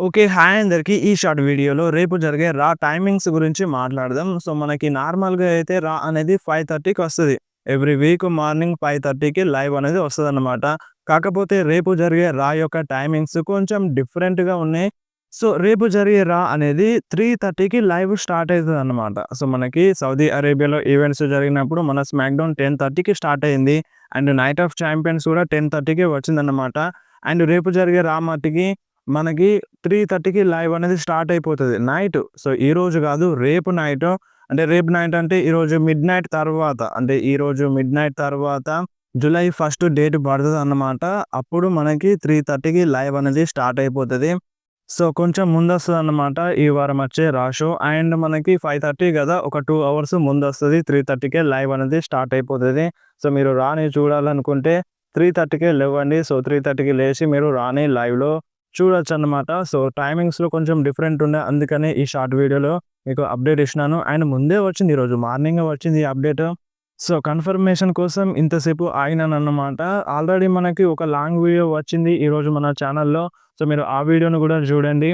Okay. Hi అందరికి. ఈ short వీడియోలో రేపు జరిగే రా టైమింగ్స్ గురించి మాట్లాడదాం. సో, మనకి నార్మల్‌గా అయితే రా అనేది 5:30కి వస్తది. ఎవ్రీ వీక్ మార్నింగ్ 5:30కి లైవ్ అనేది వస్తదన్నమాట. కాకపోతే రేపు జరిగే రా యొక్క టైమింగ్స్ కొంచెం డిఫరెంట్‌గా ఉన్నాయి. సో, రేపు జరిగే రా అనేది 3:30కి లైవ్ స్టార్ట్ అయితదన్నమాట. సో, మనకి సౌదీ అరేబియాలో ఈవెంట్స్ జరిగినప్పుడు మన స్మాక్‌డౌన్ 10:30కి స్టార్ట్ అయింది. అండ్ నైట్ ఆఫ్ చాంపియన్స్ కూడా 10:30కే వచ్చిందన్నమాట. అండ్ రేపు జరిగే రా మట్టికి మనకి 3:30కి లైవ్ అనేది స్టార్ట్ అయిపోతది నైట్. సో, ఈరోజు గాదు రేపు నైట్. అంటే రేపు నైట్ అంటే ఈరోజు మిడ్‌నైట్ తర్వాత అంటే ఈరోజు మిడ్‌నైట్ తర్వాత జూలై 1 డేట్ పడతదన్నమాట. అప్పుడు మనకి 3:30కి లైవ్ అనేది స్టార్ట్ అయిపోతది. సో, కొంచెం ముందొస్తదన్నమాట ఈ వారం వచ్చే రా షో. అండ్ మనకి 5:30 గదా! ఒక 2 అవర్స్ ముందొస్తది. 3:30కే లైవ్ అనేది స్టార్ట్ అయిపోతది. సో, మీరు రాని చూడాలనుకుంటే 3:30కే లెవ్వండి. సో, 3:30కి లేసి మీరు రాని లైవ్‌లో చూడొచ్చన్నమాట. సో, టైమింగ్స్‌లో కొంచెం డిఫరెంట్ ఉండే. అందుకనే ఈ షార్ట్ వీడియోలో మీకు అప్డేట్ ఇచ్చినాను. అండ్ ముందే వచ్చింది ఈరోజు మార్నింగే వచ్చింది ఈ అప్డేట్. సో, కన్ఫర్మేషన్ కోసం ఇంతసేపు ఆగినానన్నమాట. ఆల్రెడీ మనకి ఒక లాంగ్ వీడియో వచ్చింది ఈరోజు మన ఛానెల్‌లో. సో, మీరు ఆ వీడియోను గూడా చూడండి.